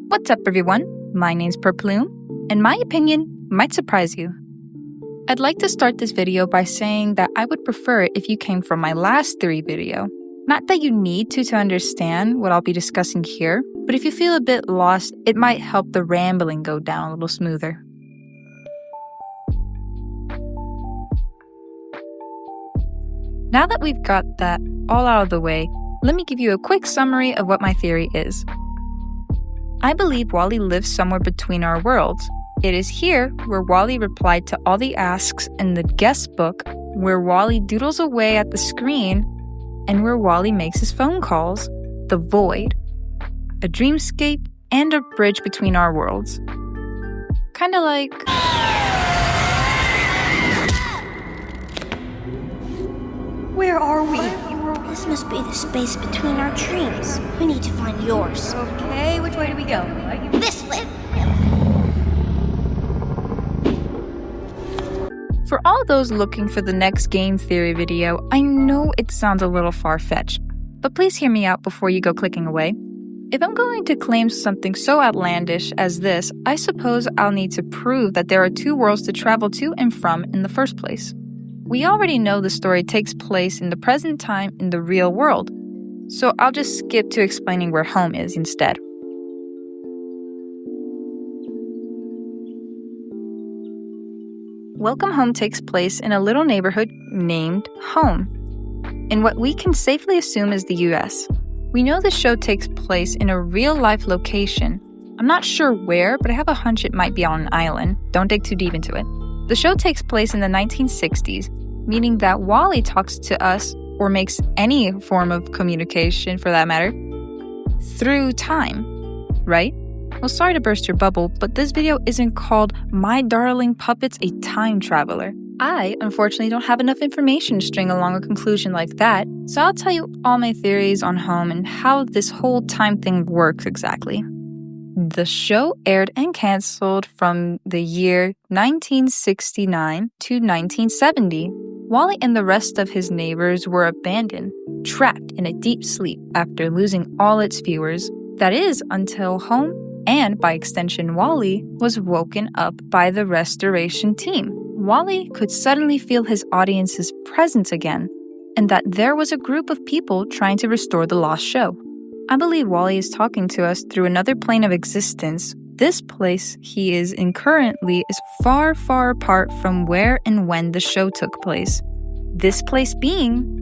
What's up, everyone? My name's Purploom, and my opinion might surprise you. I'd like to start this video by saying that I would prefer it if you came from my last theory video. Not that you need to understand what I'll be discussing here, but if you feel a bit lost, it might help the rambling go down a little smoother. Now that we've got that all out of the way, let me give you a quick summary of what my theory is. I believe Wally lives somewhere between our worlds. It is here where Wally replied to all the asks in the guest book, where Wally doodles away at the screen, and where Wally makes his phone calls. The void. A dreamscape and a bridge between our worlds. Kinda like... Where are we? This must be the space between our dreams. We need to find yours. Okay, which way do we go? This way! For all those looking for the next game theory video, I know it sounds a little far-fetched, but please hear me out before you go clicking away. If I'm going to claim something so outlandish as this, I suppose I'll need to prove that there are two worlds to travel to and from in the first place. We already know the story takes place in the present time in the real world, so I'll just skip to explaining where home is instead. Welcome Home takes place in a little neighborhood named Home, in what we can safely assume is the US. We know the show takes place in a real-life location. I'm not sure where, but I have a hunch it might be on an island. Don't dig too deep into it. The show takes place in the 1960s, meaning that Wally talks to us, or makes any form of communication for that matter, through time, right? Well, sorry to burst your bubble, but this video isn't called My Darling Puppet's a Time Traveler. I, unfortunately, don't have enough information to string along a conclusion like that, so I'll tell you all my theories on Home and how this whole time thing works exactly. The show aired and canceled from the year 1969 to 1970. Wally and the rest of his neighbors were abandoned, trapped in a deep sleep after losing all its viewers. That is, until Home, and by extension Wally, was woken up by the restoration team. Wally could suddenly feel his audience's presence again, and that there was a group of people trying to restore the lost show. I believe Wally is talking to us through another plane of existence. This place he is in currently is far, far apart from where and when the show took place. This place being...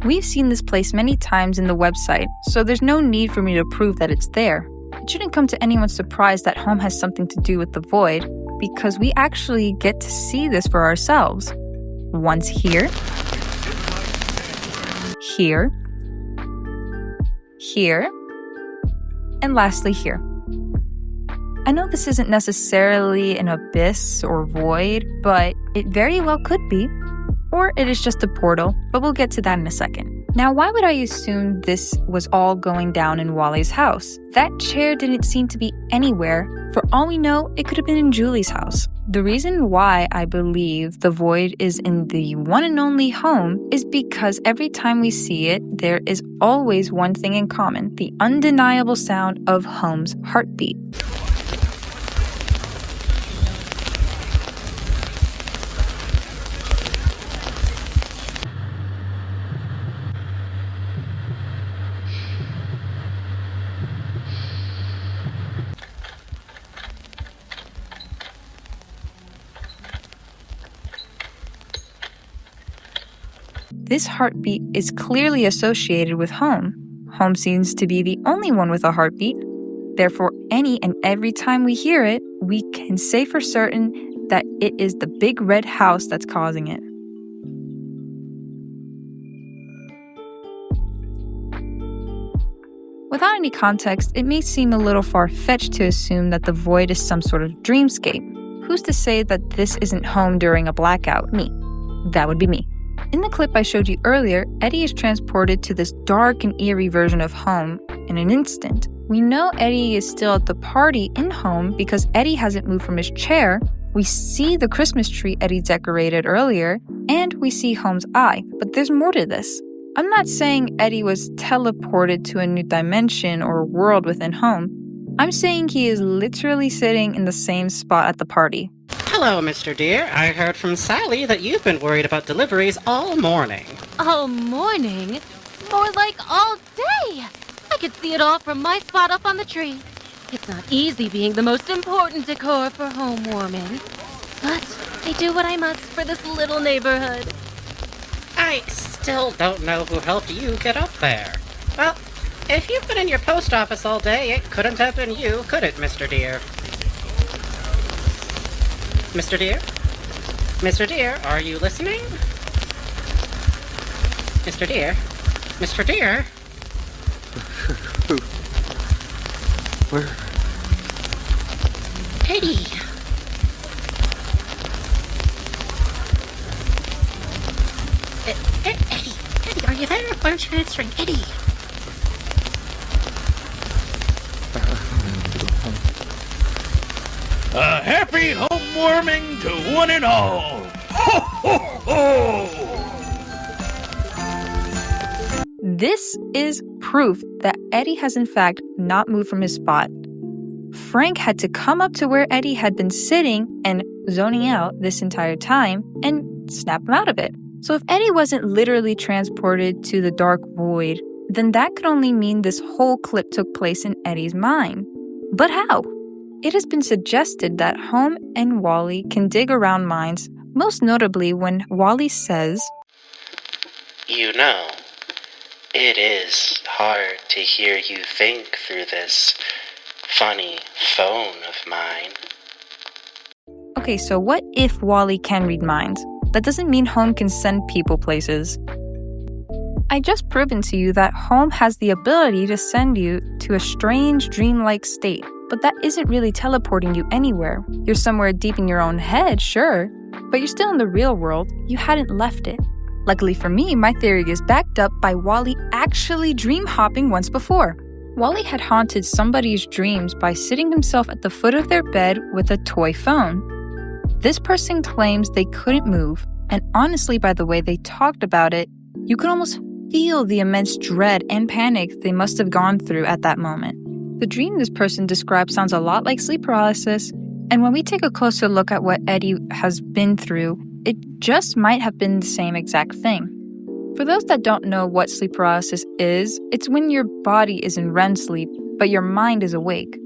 We've seen this place many times in the website, so there's no need for me to prove that it's there. It shouldn't come to anyone's surprise that Home has something to do with the void, because we actually get to see this for ourselves. Once here, here, here, and lastly here. I know this isn't necessarily an abyss or void, but it very well could be. Or it is just a portal, but we'll get to that in a second. Now, why would I assume this was all going down in Wally's house? That chair didn't seem to be anywhere. For all we know, it could have been in Julie's house. The reason why I believe the void is in the one and only Home is because every time we see it, there is always one thing in common: the undeniable sound of Home's heartbeat. This heartbeat is clearly associated with Home. Home seems to be the only one with a heartbeat. Therefore, any and every time we hear it, we can say for certain that it is the big red house that's causing it. Without any context, it may seem a little far-fetched to assume that the void is some sort of dreamscape. Who's to say that this isn't Home during a blackout? Me. That would be me. In the clip I showed you earlier, Eddie is transported to this dark and eerie version of Home in an instant. We know Eddie is still at the party in home because Eddie hasn't moved from his chair. We see the Christmas tree Eddie decorated earlier, and we see Home's eye. But there's more to this. I'm not saying Eddie was teleported to a new dimension or world within Home. I'm saying he is literally sitting in the same spot at the party. Hello, Mr. Deer. I heard from Sally that you've been worried about deliveries all morning. All morning? More like all day! I could see it all from my spot up on the tree. It's not easy being the most important decor for home warming. But I do what I must for this little neighborhood. I still don't know who helped you get up there. Well, if you've been in your post office all day, it couldn't have been you, could it, Mr. Deer? Mr. Deer? Mr. Deer, are you listening? Mr. Deer? Mr. Deer? Who? Where? Eddie! Eddie, are you there? Why aren't you answering? Eddie! A happy home warming to one and all! Ho, ho, ho! This is proof that Eddie has in fact not moved from his spot. Frank had to come up to where Eddie had been sitting and zoning out this entire time and snap him out of it. So if Eddie wasn't literally transported to the dark void, then that could only mean this whole clip took place in Eddie's mind. But how? It has been suggested that Home and Wally can dig around minds, most notably when Wally says, You know, it is hard to hear you think through this funny phone of mine. Okay, so what if Wally can read minds? That doesn't mean Home can send people places. I just proven to you that Home has the ability to send you to a strange dreamlike state, but that isn't really teleporting you anywhere. You're somewhere deep in your own head, sure, but you're still in the real world. You hadn't left it. Luckily for me, my theory is backed up by Wally actually dream hopping once before. Wally had haunted somebody's dreams by sitting himself at the foot of their bed with a toy phone. This person claims they couldn't move, and honestly, by the way they talked about it, you could almost feel the immense dread and panic they must have gone through at that moment. The dream this person described sounds a lot like sleep paralysis, and when we take a closer look at what Eddie has been through, it just might have been the same exact thing. For those that don't know what sleep paralysis is, it's when your body is in REM sleep, but your mind is awake.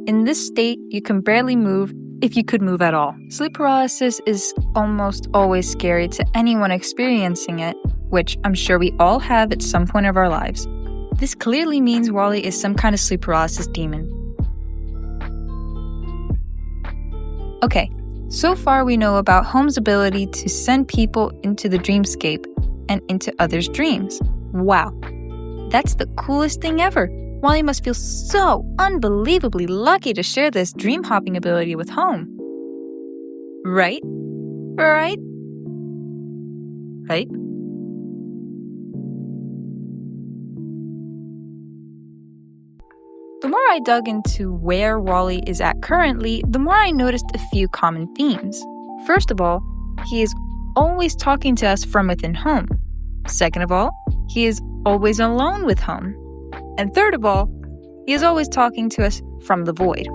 In this state, you can barely move, if you could move at all. Sleep paralysis is almost always scary to anyone experiencing it, which I'm sure we all have at some point of our lives. This clearly means Wally is some kind of sleep paralysis demon. Okay, so far we know about Home's ability to send people into the dreamscape and into others' dreams. Wow, that's the coolest thing ever. Wally must feel so unbelievably lucky to share this dream hopping ability with Home. Right? Right? Right? The more I dug into where Wally is at currently, the more I noticed a few common themes. First of all, he is always talking to us from within Home. Second of all, he is always alone with Home. And third of all, he is always talking to us from the void.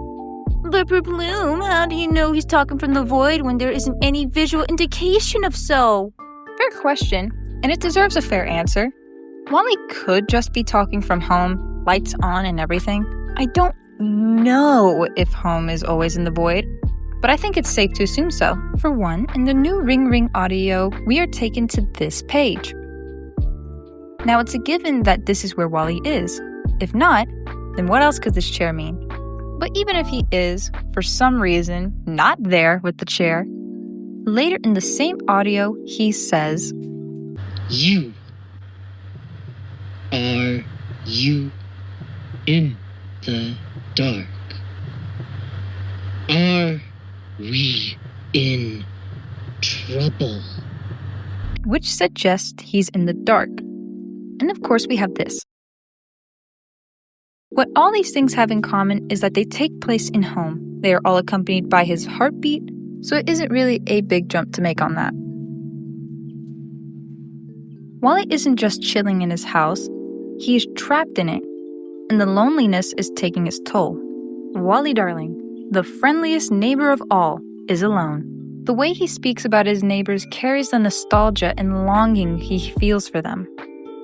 But Bloom, how do you know he's talking from the void when there isn't any visual indication of so? Fair question, and it deserves a fair answer. Wally could just be talking from Home, lights on and everything. I don't know if Home is always in the void, but I think it's safe to assume so. For one, in the new Ring Ring audio, we are taken to this page. Now, it's a given that this is where Wally is. If not, then what else could this chair mean? But even if he is, for some reason, not there with the chair, later in the same audio, he says, You. Are you in the dark? Are we in trouble? which suggests he's in the dark. And of course, we have this. What all these things have in common is that they take place in home. They are all accompanied by his heartbeat, so it isn't really a big jump to make on that. Wally isn't just chilling in his house, he is trapped in it, and the loneliness is taking its toll. Wally Darling, the friendliest neighbor of all, is alone. The way he speaks about his neighbors carries the nostalgia and longing he feels for them.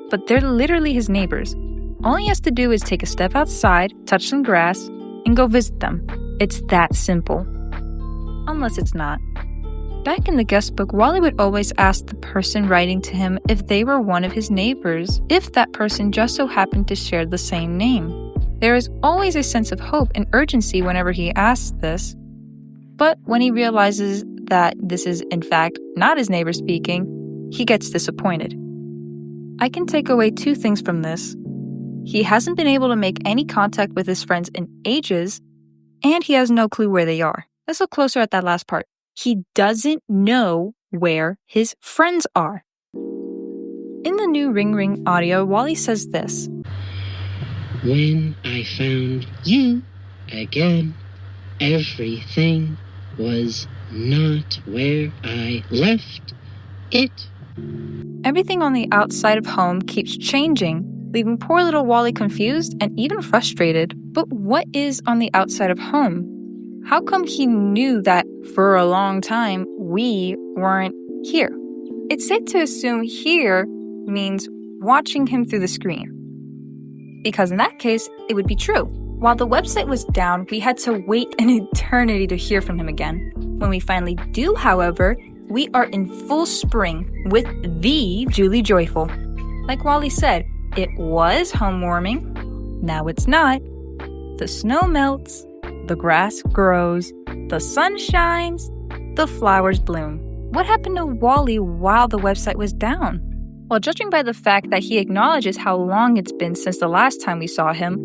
But they're literally his neighbors. All he has to do is take a step outside, touch some grass, and go visit them. It's that simple. Unless it's not. Back in the guest book, Wally would always ask the person writing to him if they were one of his neighbors, if that person just so happened to share the same name. There is always a sense of hope and urgency whenever he asks this. But when he realizes that this is, in fact, not his neighbor speaking, he gets disappointed. I can take away two things from this. He hasn't been able to make any contact with his friends in ages, and he has no clue where they are. Let's look closer at that last part. He doesn't know where his friends are. In the new Ring Ring audio, Wally says this. When I found you again, everything was not where I left it. Everything on the outside of home keeps changing, leaving poor little Wally confused and even frustrated. But what is on the outside of home? How come he knew that for a long time we weren't here? It's safe to assume here means watching him through the screen. Because in that case, it would be true. While the website was down, we had to wait an eternity to hear from him again. When we finally do, however, we are in full spring with the Julie Joyful. Like Wally said, it was home warming. Now it's not. The snow melts, the grass grows, the sun shines, the flowers bloom. What happened to Wally while the website was down? Well, judging by the fact that he acknowledges how long it's been since the last time we saw him,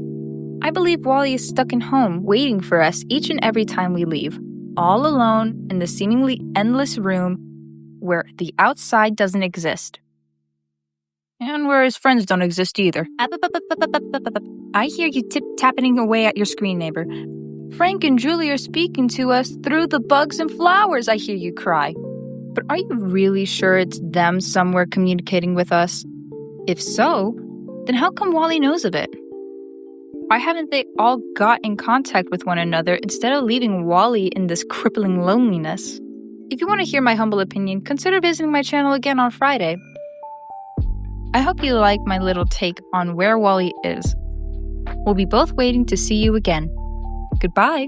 I believe Wally is stuck in home waiting for us each and every time we leave, all alone in the seemingly endless room where the outside doesn't exist. And where his friends don't exist either. I hear you tip-tapping away at your screen, neighbor. Frank and Julie are speaking to us through the bugs and flowers, I hear you cry. But are you really sure it's them somewhere communicating with us? If so, then how come Wally knows of it? Why haven't they all got in contact with one another instead of leaving Wally in this crippling loneliness? If you want to hear my humble opinion, consider visiting my channel again on Friday. I hope you like my little take on where Wally is. We'll be both waiting to see you again. Goodbye.